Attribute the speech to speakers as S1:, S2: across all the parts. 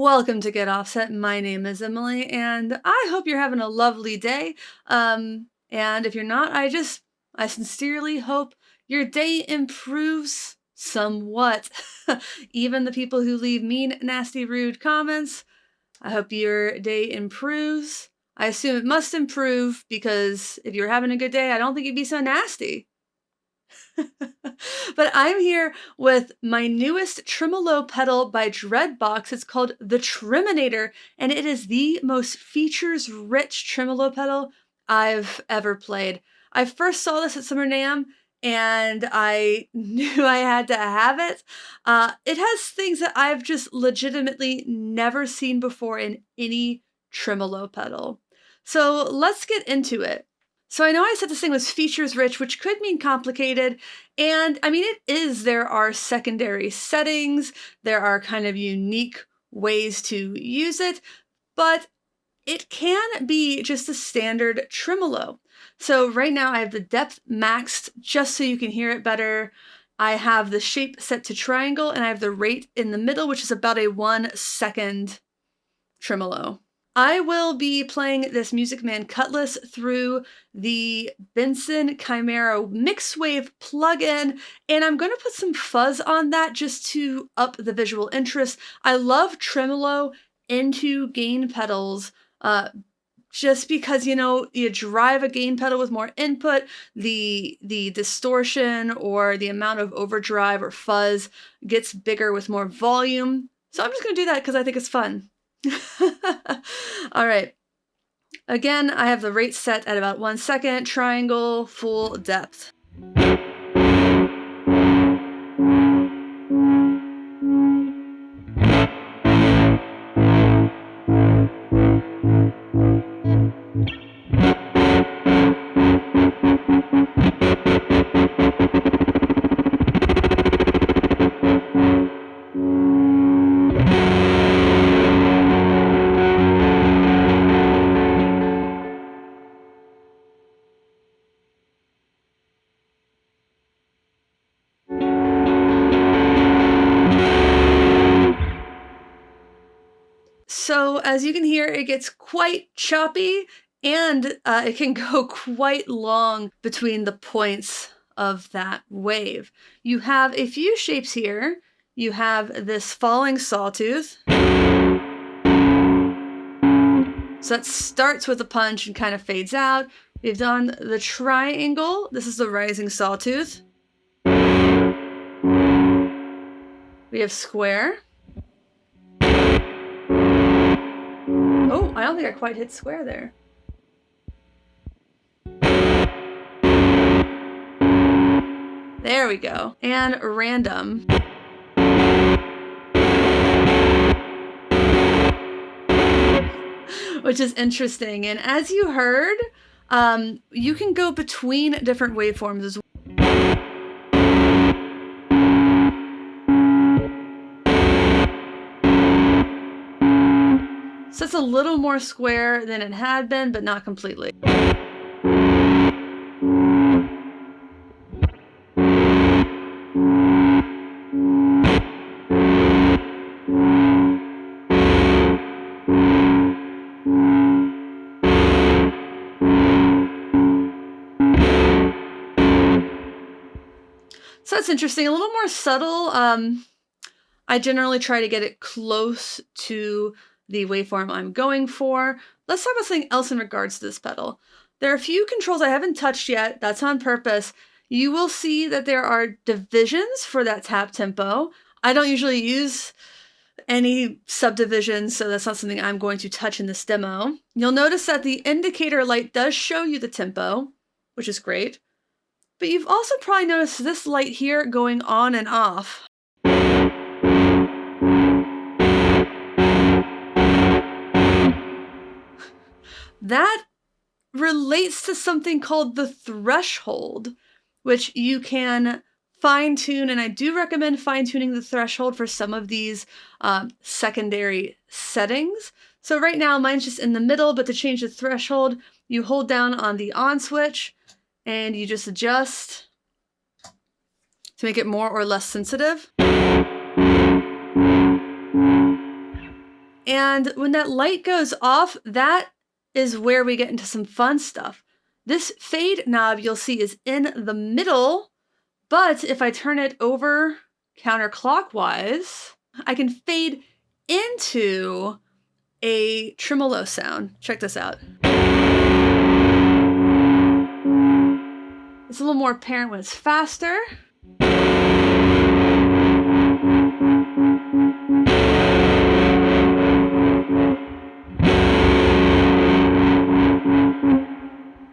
S1: Welcome to Get Offset. My name is Emily, and I hope you're having a lovely day. And if you're not, I sincerely hope your day improves somewhat. Even the people who leave mean, nasty, rude comments, I hope your day improves. I assume it must improve because if you're having a good day, I don't think you'd be so nasty. But I'm here with my newest tremolo pedal by Dreadbox. It's called the Treminator, and it is the most features-rich tremolo pedal I've ever played. I first saw this at Summer NAMM, and I knew I had to have it. It has things that I've just legitimately never seen before in any tremolo pedal. So let's get into it. So I know I said this thing was features rich, which could mean complicated. And I mean, it is. There are secondary settings. There are kind of unique ways to use it, but it can be just a standard tremolo. So right now I have the depth maxed just so you can hear it better. I have the shape set to triangle, and I have the rate in the middle, which is about a 1 second tremolo. I will be playing this Music Man Cutlass through the Benson Chimera Mixwave plugin, and I'm going to put some fuzz on that just to up the visual interest. I love tremolo into gain pedals, just because, you drive a gain pedal with more input, the distortion or the amount of overdrive or fuzz gets bigger with more volume. So I'm just going to do that because I think it's fun. All right. Again, I have the rate set at about 1 second, triangle, full depth. So as you can hear, it gets quite choppy, and it can go quite long between the points of that wave. You have a few shapes here. You have this falling sawtooth. So that starts with a punch and kind of fades out. We've done the triangle. This is the rising sawtooth. We have square. Oh, I don't think I quite hit square there. There we go. And random. Which is interesting. And as you heard, you can go between different waveforms as well. So it's a little more square than it had been, but not completely. So that's interesting, a little more subtle. I generally try to get it close to the waveform I'm going for. Let's talk about something else in regards to this pedal. There are a few controls I haven't touched yet. That's on purpose. You will see that there are divisions for that tap tempo. I don't usually use any subdivisions, so that's not something I'm going to touch in this demo. You'll notice that the indicator light does show you the tempo, which is great. But you've also probably noticed this light here going on and off. That relates to something called the threshold, which you can fine-tune, and I do recommend fine-tuning the threshold for some of these secondary settings. So right now mine's just in the middle, but to change the threshold, you hold down on the on switch and you just adjust to make it more or less sensitive. And when that light goes off, that is where we get into some fun stuff. This fade knob you'll see is in the middle, but if I turn it over counterclockwise, I can fade into a tremolo sound. Check this out. It's a little more apparent when it's faster.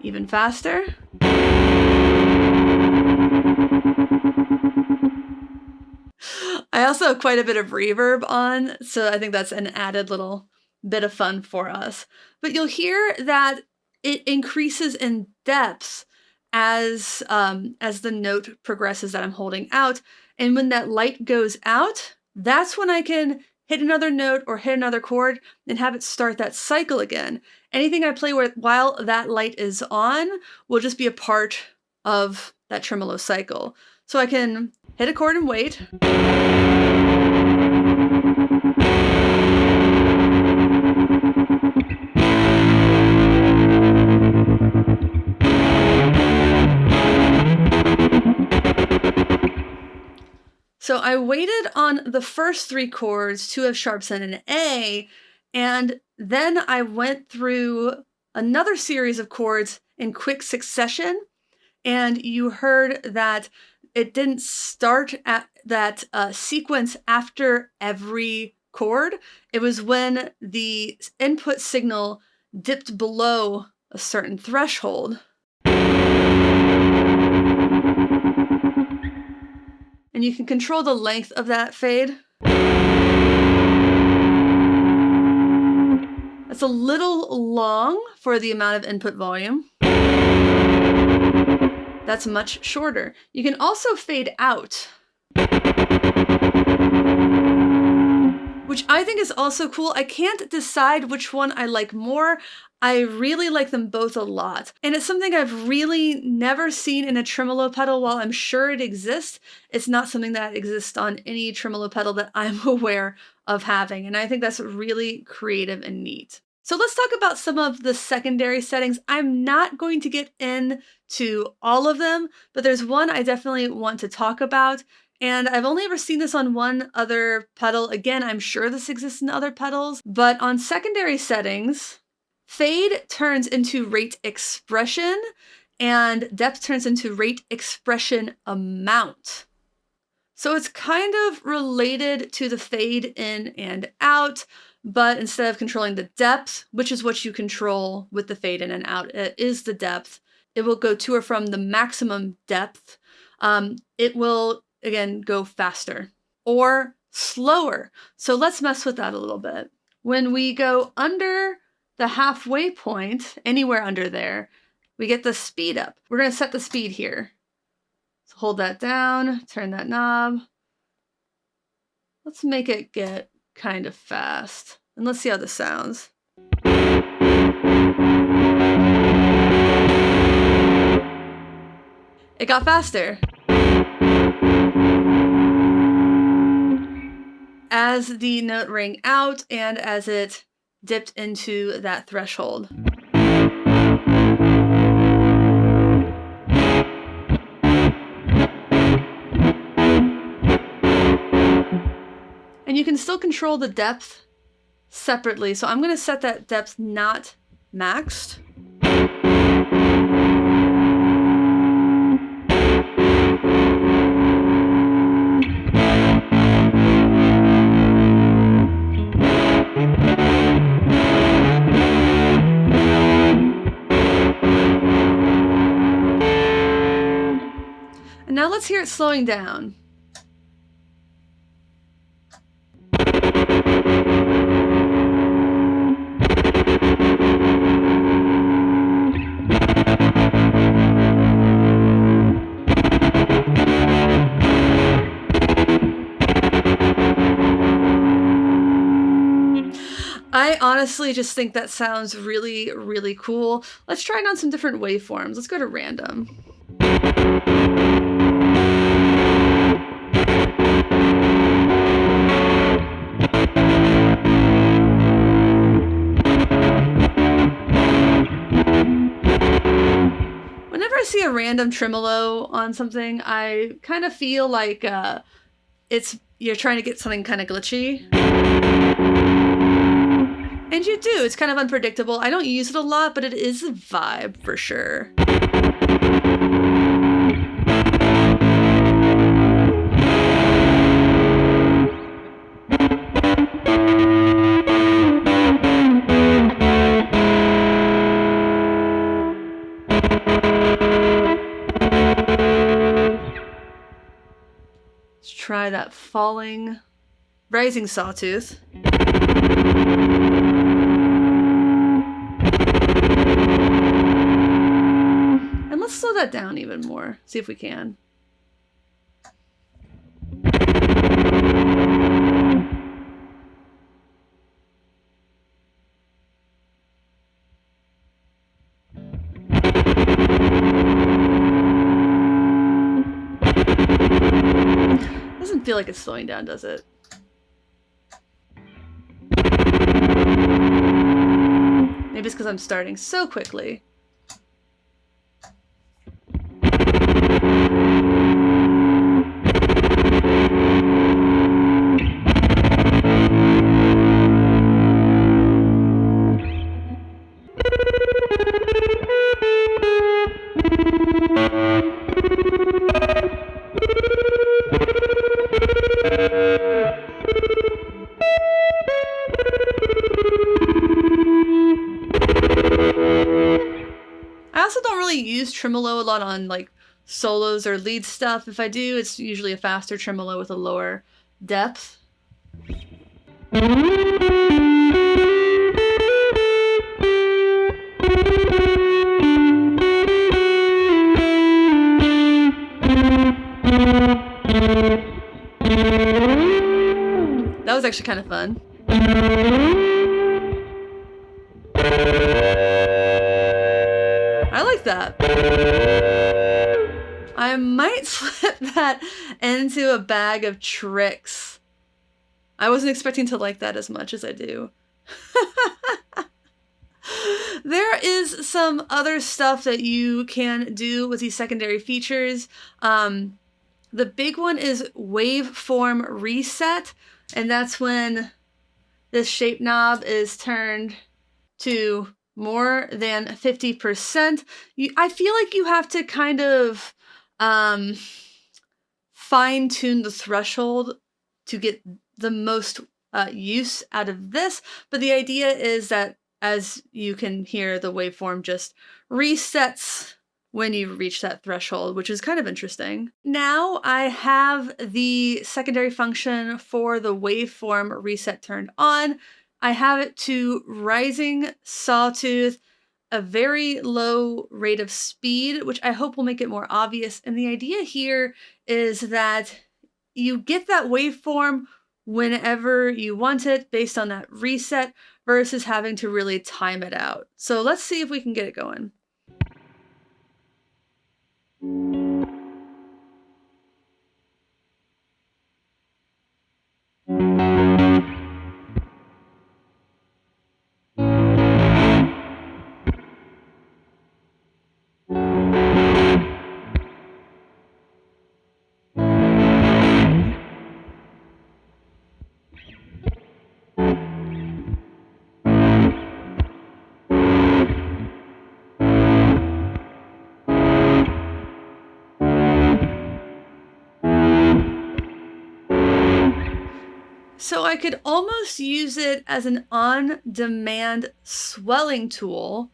S1: Even faster. I also have quite a bit of reverb on, so I think that's an added little bit of fun for us. But you'll hear that it increases in depth as the note progresses that I'm holding out. And when that light goes out, that's when I can hit another note or hit another chord and have it start that cycle again. Anything I play with while that light is on will just be a part of that tremolo cycle. So I can hit a chord and wait. So I waited on the first 3 chords, 2 F sharps and an A, and then I went through another series of chords in quick succession, and you heard that it didn't start at that sequence after every chord. It was when the input signal dipped below a certain threshold. And you can control the length of that fade. That's a little long for the amount of input volume. That's much shorter. You can also fade out, which I think is also cool. I can't decide which one I like more. I really like them both a lot. And it's something I've really never seen in a tremolo pedal. While I'm sure it exists, it's not something that exists on any tremolo pedal that I'm aware of having. And I think that's really creative and neat. So let's talk about some of the secondary settings. I'm not going to get into all of them, but there's one I definitely want to talk about. And I've only ever seen this on one other pedal. Again, I'm sure this exists in other pedals, but on secondary settings, fade turns into rate expression and depth turns into rate expression amount. So it's kind of related to the fade in and out, but instead of controlling the depth, which is what you control with the fade in and out, it is the depth. It will go to or from the maximum depth. It will, again, go faster or slower. So let's mess with that a little bit. When we go under the halfway point, anywhere under there, we get the speed up. We're going to set the speed here. So hold that down, turn that knob. Let's make it get kind of fast. And let's see how this sounds. It got faster. As the note rang out and as it dipped into that threshold. And you can still control the depth separately. So I'm going to set that depth not maxed. And now let's hear it slowing down. I honestly just think that sounds really, really cool. Let's try it on some different waveforms. Let's go to random. a random tremolo on something, I kind of feel like you're trying to get something kind of glitchy. And you do, it's kind of unpredictable. I don't use it a lot, but it is a vibe for sure. Let's try that rising sawtooth. And let's slow that down even more. See if we can. Doesn't feel like it's slowing down, does it? Maybe it's because I'm starting so quickly. I also don't really use tremolo a lot on like solos or lead stuff. If I do, it's usually a faster tremolo with a lower depth. That was actually kind of fun. I like that. I might slip that into a bag of tricks. I wasn't expecting to like that as much as I do. There is some other stuff that you can do with these secondary features. The big one is waveform reset, and that's when this shape knob is turned to more than 50%. I feel like you have to kind of fine tune the threshold to get the most use out of this, but the idea is that, as you can hear, the waveform just resets when you reach that threshold, which is kind of interesting. Now I have the secondary function for the waveform reset turned on. I have it to rising sawtooth, a very low rate of speed, which I hope will make it more obvious. And the idea here is that you get that waveform whenever you want it based on that reset versus having to really time it out. So let's see if we can get it going. So I could almost use it as an on-demand swelling tool.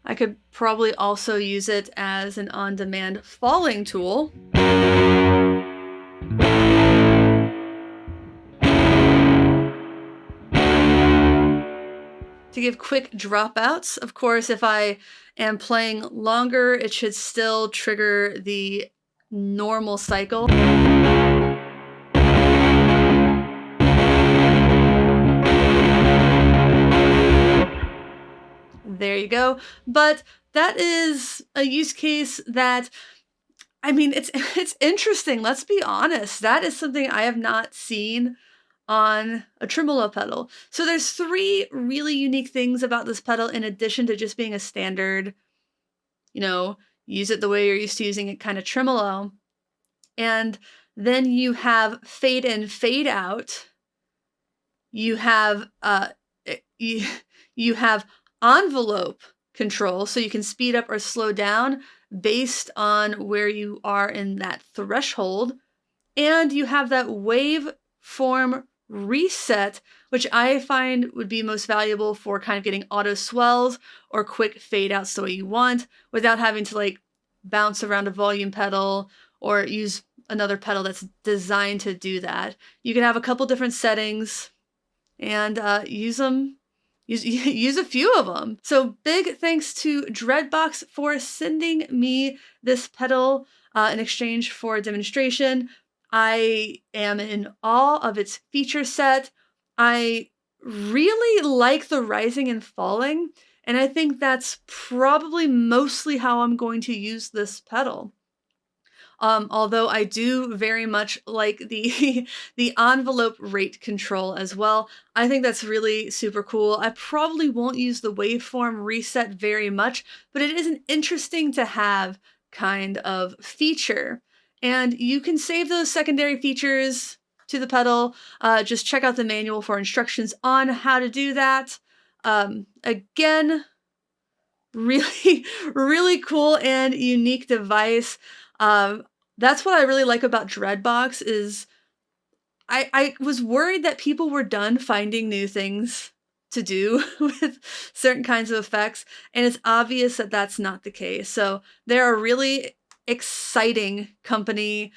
S1: I could probably also use it as an on-demand falling tool. To give quick dropouts. Of course, if I am playing longer, it should still trigger the normal cycle. There you go. But that is a use case that, I mean, it's interesting. Let's be honest. That is something I have not seen on a tremolo pedal. So there's 3 really unique things about this pedal in addition to just being a standard, use it the way you're used to using it, kind of tremolo. And then you have fade in, fade out. You have you have envelope control, so you can speed up or slow down based on where you are in that threshold. And you have that waveform reset, which I find would be most valuable for kind of getting auto swells or quick fade outs the way you want without having to like bounce around a volume pedal or use another pedal that's designed to do that. You can have a couple different settings and use them. Use a few of them. So big thanks to Dreadbox for sending me this pedal in exchange for a demonstration. I am in awe of its feature set. I really like the rising and falling, and I think that's probably mostly how I'm going to use this pedal. Although I do very much like the the envelope rate control as well. I think that's really super cool. I probably won't use the waveform reset very much, but it is an interesting to have kind of feature. And you can save those secondary features to the pedal. Just check out the manual for instructions on how to do that. Again, really, really cool and unique device. That's what I really like about Dreadbox is I was worried that people were done finding new things to do with certain kinds of effects, and it's obvious that that's not the case. So they're a really exciting company.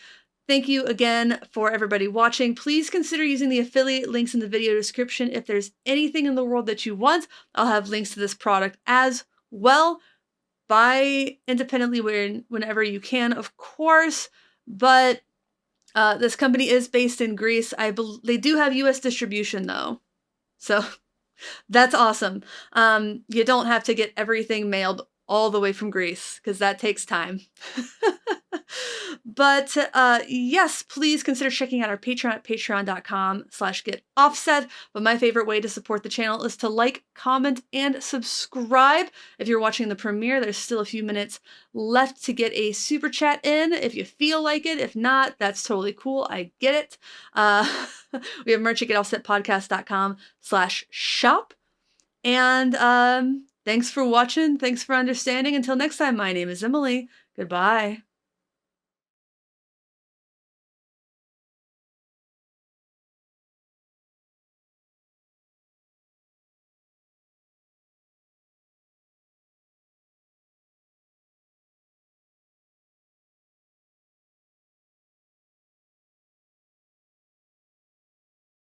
S1: Thank you again for everybody watching. Please consider using the affiliate links in the video description if there's anything in the world that you want. I'll have links to this product as well. Buy independently whenever you can, of course, but this company is based in Greece. They do have US distribution though, so that's awesome. You don't have to get everything mailed all the way from Greece because that takes time. But yes, please consider checking out our Patreon at patreon.com/getoffset. But my favorite way to support the channel is to like, comment, and subscribe. If you're watching the premiere, there's still a few minutes left to get a super chat in if you feel like it. If not, that's totally cool. I get it. We have merch at getoffsetpodcast.com/shop. And thanks for watching. Thanks for understanding. Until next time, my name is Emily. Goodbye.